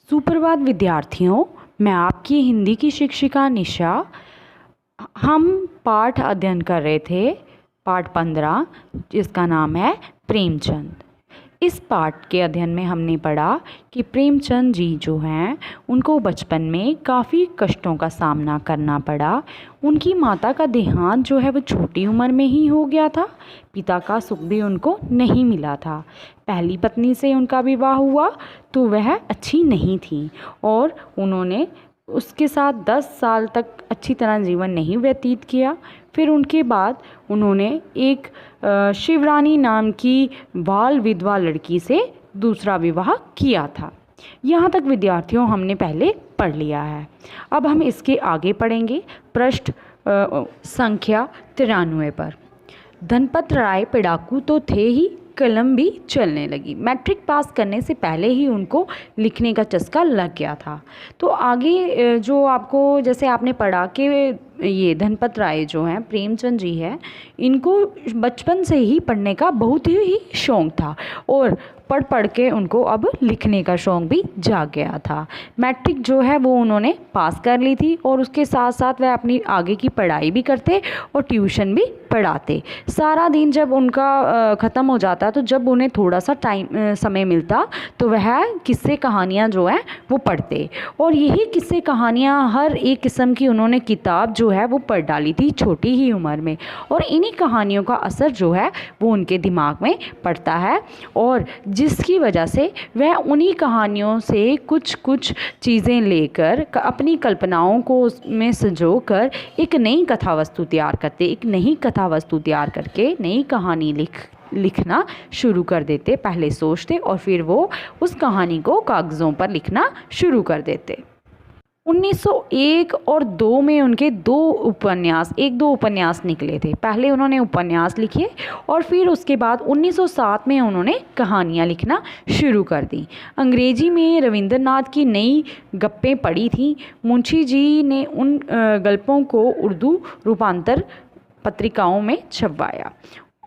सुप्रभात विद्यार्थियों, मैं आपकी हिंदी की शिक्षिका निशा। हम पाठ अध्ययन कर रहे थे, पाठ 15, जिसका नाम है प्रेमचंद। इस पाठ के अध्ययन में हमने पढ़ा कि प्रेमचंद जी जो हैं उनको बचपन में काफ़ी कष्टों का सामना करना पड़ा। उनकी माता का देहांत जो है वो छोटी उम्र में ही हो गया था। पिता का सुख भी उनको नहीं मिला था। पहली पत्नी से उनका विवाह हुआ तो वह अच्छी नहीं थी और उन्होंने उसके साथ 10 साल तक अच्छी तरह जीवन नहीं व्यतीत किया। फिर उनके बाद उन्होंने एक शिवरानी नाम की बाल विधवा लड़की से दूसरा विवाह किया था। यहाँ तक विद्यार्थियों हमने पहले पढ़ लिया है। अब हम इसके आगे पढ़ेंगे पृष्ठ संख्या 93 पर। धनपत राय पढ़ाकू तो थे ही, कलम भी चलने लगी। मैट्रिक पास करने से पहले ही उनको लिखने का चस्का लग गया था। तो आगे जो आपको जैसे आपने पढ़ा कि ये धनपत राय जो हैं प्रेमचंद जी हैं, इनको बचपन से ही पढ़ने का बहुत ही शौक़ था और पढ़ पढ़ के उनको अब लिखने का शौक़ भी जाग गया था। मैट्रिक जो है वो उन्होंने पास कर ली थी और उसके साथ साथ वह अपनी आगे की पढ़ाई भी करते और ट्यूशन भी पढ़ाते। सारा दिन जब उनका ख़त्म हो जाता तो जब उन्हें थोड़ा सा समय मिलता तो वह किस्से कहानियाँ जो हैं वो पढ़ते और यही किस्से कहानियाँ हर एक किस्म की उन्होंने किताब जो है वो पढ़ डाली थी छोटी ही उम्र में। और इन्हीं कहानियों का असर जो है वो उनके दिमाग में पड़ता है और जिसकी वजह से वह उन्हीं कहानियों से कुछ कुछ चीज़ें लेकर अपनी कल्पनाओं को उसमें संजोकर एक नई कथा वस्तु तैयार करते, एक नई कथा वस्तु तैयार करके नई कहानी लिखना शुरू कर देते। पहले सोचते और फिर वो उस कहानी को कागज़ों पर लिखना शुरू कर देते। 1901 और 2 में उनके एक दो उपन्यास निकले थे। पहले उन्होंने उपन्यास लिखे और फिर उसके बाद 1907 में उन्होंने कहानियाँ लिखना शुरू कर दी। अंग्रेजी में रविंद्रनाथ की नई गप्पें पढ़ी थी। मुंशी जी ने उन गल्पों को उर्दू रूपांतर पत्रिकाओं में छपवाया।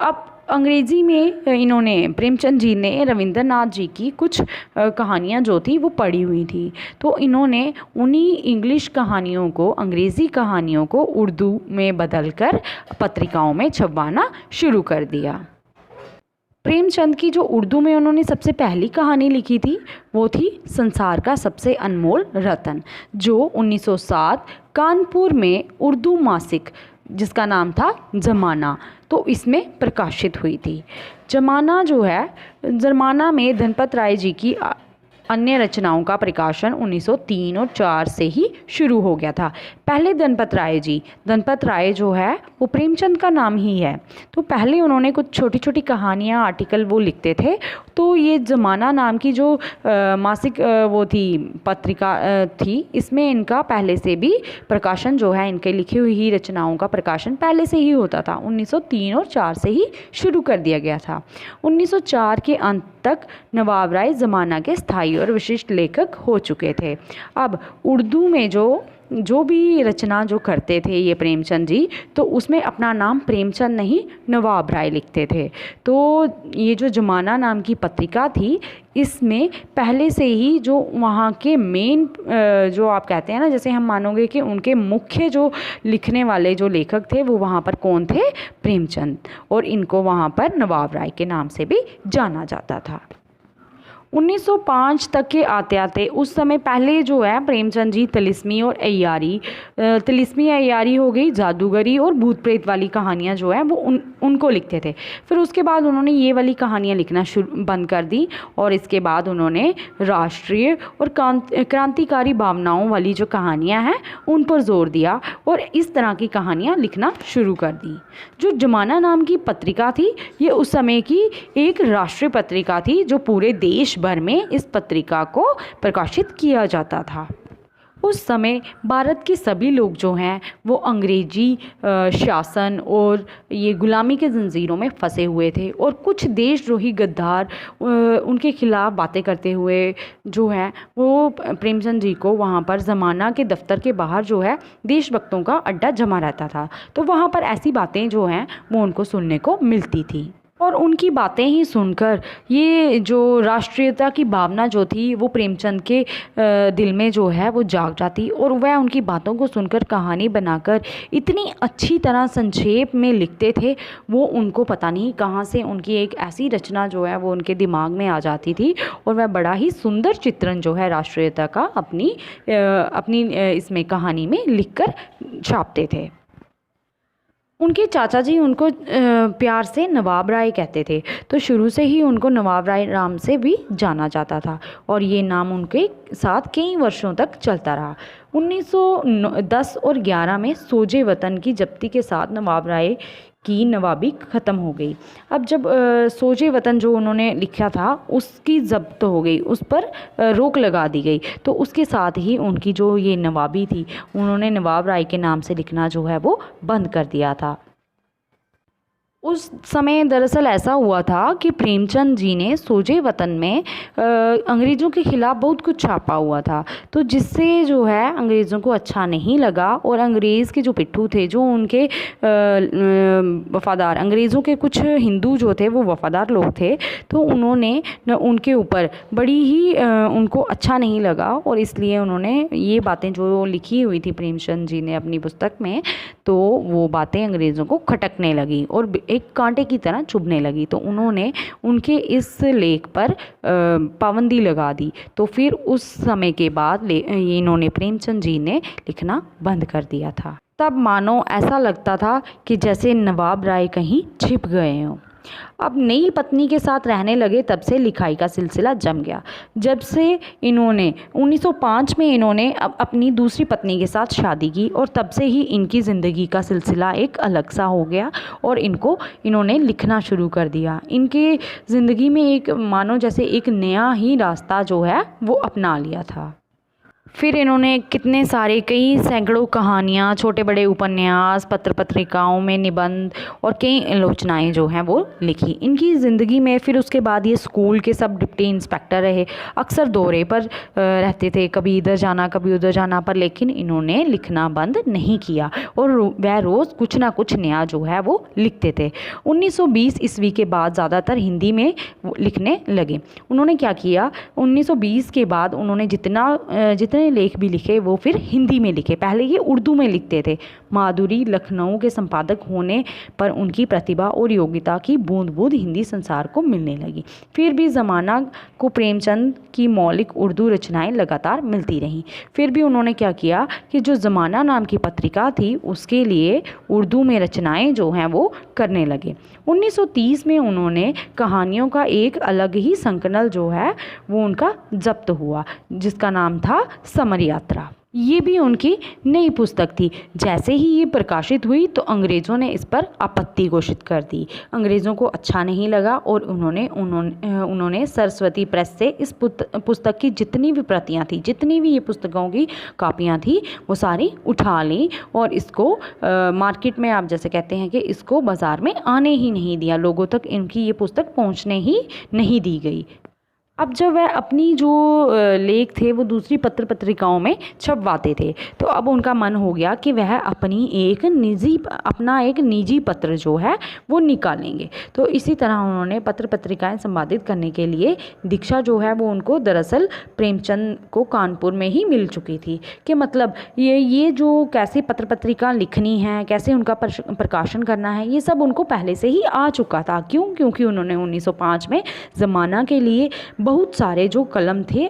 अब अंग्रेज़ी में इन्होंने प्रेमचंद जी ने रविंद्रनाथ जी की कुछ कहानियाँ जो थी वो पढ़ी हुई थी, तो इन्होंने उन्हीं इंग्लिश कहानियों को, अंग्रेज़ी कहानियों को उर्दू में बदलकर पत्रिकाओं में छपवाना शुरू कर दिया। प्रेमचंद की जो उर्दू में उन्होंने सबसे पहली कहानी लिखी थी वो थी संसार का सबसे अनमोल रतन, जो 1907 कानपुर में उर्दू मासिक जिसका नाम था ज़माना, तो इसमें प्रकाशित हुई थी। ज़माना जो है, ज़माना में धनपत राय जी की अन्य रचनाओं का प्रकाशन 1903 और 4 से ही शुरू हो गया था। पहले धनपत राय जो है वो प्रेमचंद का नाम ही है, तो पहले उन्होंने कुछ छोटी छोटी कहानियाँ, आर्टिकल वो लिखते थे। तो ये ज़माना नाम की जो मासिक वो थी, पत्रिका थी, इसमें इनका पहले से भी प्रकाशन जो है, इनके लिखी हुई रचनाओं का प्रकाशन पहले से ही होता था। 1903 और 4 से ही शुरू कर दिया गया था। 1904 के अंत तक नवाब राय ज़माना के स्थायी और विशिष्ट लेखक हो चुके थे। अब उर्दू में जो भी रचना जो करते थे ये प्रेमचंद जी, तो उसमें अपना नाम प्रेमचंद नहीं नवाब राय लिखते थे। तो ये जो ज़माना नाम की पत्रिका थी, इसमें पहले से ही जो वहाँ के मेन जो आप कहते हैं ना, जैसे हम मानोगे कि उनके मुख्य जो लिखने वाले जो लेखक थे वो वहाँ पर कौन थे? प्रेमचंद। और इनको वहाँ पर नवाब राय के नाम से भी जाना जाता था। 1905 तक के आते आते उस समय पहले जो है प्रेमचंद जी तिलिस्मी और अय्यारी, तिलिस्मी अय्यारी हो गई, जादूगरी और भूत प्रेत वाली कहानियाँ जो हैं वो उनको लिखते थे। फिर उसके बाद उन्होंने ये वाली कहानियाँ लिखना बंद कर दी और इसके बाद उन्होंने राष्ट्रीय और क्रांतिकारी भावनाओं वाली जो कहानियाँ हैं उन पर जोर दिया और इस तरह की कहानियाँ लिखना शुरू कर दी। जो ज़माना नाम की पत्रिका थी, ये उस समय की एक राष्ट्रीय पत्रिका थी जो पूरे देश भर में इस पत्रिका को प्रकाशित किया जाता था। उस समय भारत के सभी लोग जो हैं वो अंग्रेजी शासन और ये गुलामी के जंजीरों में फंसे हुए थे और कुछ देशद्रोही गद्दार उनके खिलाफ बातें करते हुए जो हैं वो प्रेमचंद जी को वहाँ पर ज़माना के दफ्तर के बाहर जो है देशभक्तों का अड्डा जमा रहता था। तो वहाँ पर ऐसी बातें जो हैं वो उनको सुनने को मिलती थी। और उनकी बातें ही सुनकर ये जो राष्ट्रीयता की भावना जो थी वो प्रेमचंद के दिल में जो है वो जाग जाती, और वह उनकी बातों को सुनकर कहानी बनाकर इतनी अच्छी तरह संक्षेप में लिखते थे। वो उनको पता नहीं कहाँ से उनकी एक ऐसी रचना जो है वो उनके दिमाग में आ जाती थी, और वह बड़ा ही सुंदर चित्रण जो है राष्ट्रीयता का अपनी इसमें कहानी में लिखकर छापते थे। उनके चाचा जी उनको प्यार से नवाब राय कहते थे, तो शुरू से ही उनको नवाब राय नाम से भी जाना जाता था, और ये नाम उनके साथ कई वर्षों तक चलता रहा। 1910 और 11 में सोजे वतन की जब्ती के साथ नवाब राय की नवाबी ख़त्म हो गई। अब जब सोजे वतन जो उन्होंने लिखा था उसकी जब्त हो गई, उस पर रोक लगा दी गई, तो उसके साथ ही उनकी जो ये नवाबी थी उन्होंने नवाब राय के नाम से लिखना जो है वो बंद कर दिया था। उस समय दरअसल ऐसा हुआ था कि प्रेमचंद जी ने सोजे वतन में अंग्रेज़ों के ख़िलाफ़ बहुत कुछ छापा हुआ था, तो जिससे जो है अंग्रेज़ों को अच्छा नहीं लगा, और अंग्रेज़ के जो पिट्ठू थे, जो उनके वफ़ादार अंग्रेज़ों के कुछ हिंदू जो थे वो वफ़ादार लोग थे, तो उन्होंने उनके ऊपर बड़ी ही उनको अच्छा नहीं लगा, और इसलिए उन्होंने ये बातें जो लिखी हुई थी प्रेमचंद जी ने अपनी पुस्तक में, तो वो बातें अंग्रेज़ों को खटकने लगी और एक कांटे की तरह चुभने लगी, तो उन्होंने उनके इस लेख पर पाबंदी लगा दी। तो फिर उस समय के बाद इन्होंने प्रेमचंद जी ने लिखना बंद कर दिया था। तब मानो ऐसा लगता था कि जैसे नवाब राय कहीं छिप गए हों। अब नई पत्नी के साथ रहने लगे तब से लिखाई का सिलसिला जम गया। जब से इन्होंने 1905 में इन्होंने अपनी दूसरी पत्नी के साथ शादी की, और तब से ही इनकी ज़िंदगी का सिलसिला एक अलग सा हो गया, और इन्होंने लिखना शुरू कर दिया। इनके ज़िंदगी में एक मानो जैसे एक नया ही रास्ता जो है वो अपना लिया था। फिर इन्होंने कितने सारे कई सैकड़ों कहानियाँ, छोटे बड़े उपन्यास, पत्र पत्रिकाओं में निबंध और कई आलोचनाएँ जो हैं वो लिखी। इनकी ज़िंदगी में फिर उसके बाद ये स्कूल के सब डिप्टी इंस्पेक्टर रहे, अक्सर दौरे पर रहते थे, कभी इधर जाना कभी उधर जाना, पर लेकिन इन्होंने लिखना बंद नहीं किया, और वह रोज़ कुछ ना कुछ नया जो है वो लिखते थे। 1920 ईस्वी के बाद ज़्यादातर हिंदी में लिखने लगे। उन्होंने क्या किया, 1920 के बाद उन्होंने जितने लेख भी लिखे वो फिर हिंदी में लिखे। पहले ये उर्दू में लिखते थे। माधुरी लखनऊ के संपादक होने पर उनकी प्रतिभा और योग्यता की बूंद बूंद हिंदी संसार को मिलने लगी। फिर भी ज़माना को प्रेमचंद की मौलिक उर्दू रचनाएं लगातार मिलती रहीं। फिर भी उन्होंने क्या किया कि जो ज़माना नाम की पत्रिका थी उसके लिए उर्दू में रचनाएं जो हैं वो करने लगे। 1930 में उन्होंने कहानियों का एक अलग ही संकलन जो है वो उनका जब्त हुआ, जिसका नाम था समर यात्रा। ये भी उनकी नई पुस्तक थी। जैसे ही ये प्रकाशित हुई तो अंग्रेज़ों ने इस पर आपत्ति घोषित कर दी। अंग्रेज़ों को अच्छा नहीं लगा, और उन्होंने सरस्वती प्रेस से इस पुस्तक की जितनी भी प्रतियां थी, जितनी भी ये पुस्तकों की कापियां थी, वो सारी उठा ली, और इसको मार्केट में आप जैसे कहते हैं कि इसको बाज़ार में आने ही नहीं दिया, लोगों तक इनकी ये पुस्तक पहुँचने ही नहीं दी गई। अब जब वह अपनी जो लेख थे वो दूसरी पत्र पत्रिकाओं में छपवाते थे, तो अब उनका मन हो गया कि वह अपना एक निजी पत्र जो है वो निकालेंगे। तो इसी तरह उन्होंने पत्र पत्रिकाएं संपादित करने के लिए दीक्षा जो है वो उनको दरअसल प्रेमचंद को कानपुर में ही मिल चुकी थी, कि मतलब ये जो कैसे पत्र पत्रिका लिखनी है, कैसे उनका प्रकाशन करना है, ये सब उनको पहले से ही आ चुका था। क्योंकि उन्होंने 1905 में ज़माना के लिए बहुत सारे जो कलम थे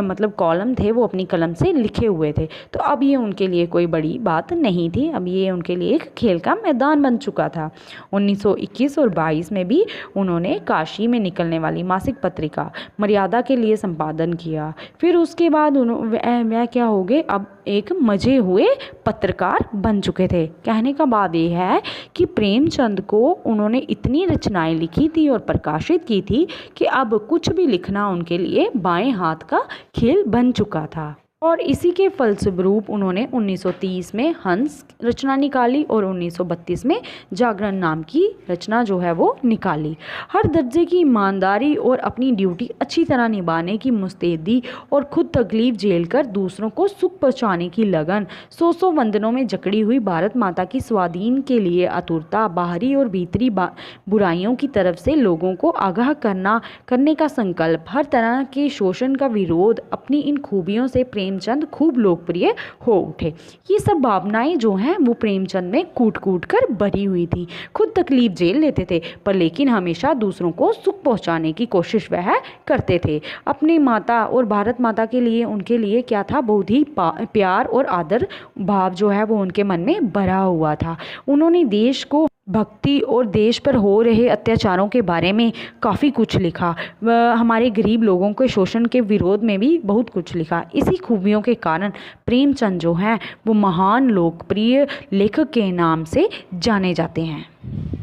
मतलब कॉलम थे वो अपनी कलम से लिखे हुए थे। तो अब ये उनके लिए कोई बड़ी बात नहीं थी, अब ये उनके लिए एक खेल का मैदान बन चुका था। 1921 और 22 में भी उन्होंने काशी में निकलने वाली मासिक पत्रिका मर्यादा के लिए संपादन किया। फिर उसके बाद वह क्या हो गए, अब एक मजे हुए पत्रकार बन चुके थे। कहने का बात यह है कि प्रेमचंद को उन्होंने इतनी रचनाएं लिखी थी और प्रकाशित की थी कि अब कुछ भी लिखना उनके लिए बाएं हाथ का खेल बन चुका था। और इसी के फलस्वरूप उन्होंने 1930 में हंस रचना निकाली और 1932 में जागरण नाम की रचना जो है वो निकाली। हर दर्जे की ईमानदारी और अपनी ड्यूटी अच्छी तरह निभाने की मुस्तैदी और खुद तकलीफ झेल कर दूसरों को सुख पहुँचाने की लगन, सौ वंदनों में जकड़ी हुई भारत माता की स्वाधीन के लिए आतुरता, बाहरी और भीतरी बुराइयों की तरफ से लोगों को आगाह करने का संकल्प, हर तरह के शोषण का विरोध, अपनी इन खूबियों से प्रेमचंद खूब लोकप्रिय हो उठे। ये सब भावनाएं जो हैं वो प्रेमचंद में कूट कूट कर भरी हुई थी। खुद तकलीफ झेल लेते थे पर लेकिन हमेशा दूसरों को सुख पहुंचाने की कोशिश वह करते थे। अपनी माता और भारत माता के लिए उनके लिए क्या था, बहुत ही प्यार और आदर भाव जो है वो उनके मन में भरा हुआ था। उन्होंने देश को भक्ति और देश पर हो रहे अत्याचारों के बारे में काफ़ी कुछ लिखा। हमारे गरीब लोगों के शोषण के विरोध में भी बहुत कुछ लिखा। इसी खूबियों के कारण प्रेमचंद जो हैं वो महान लोकप्रिय लेखक के नाम से जाने जाते हैं।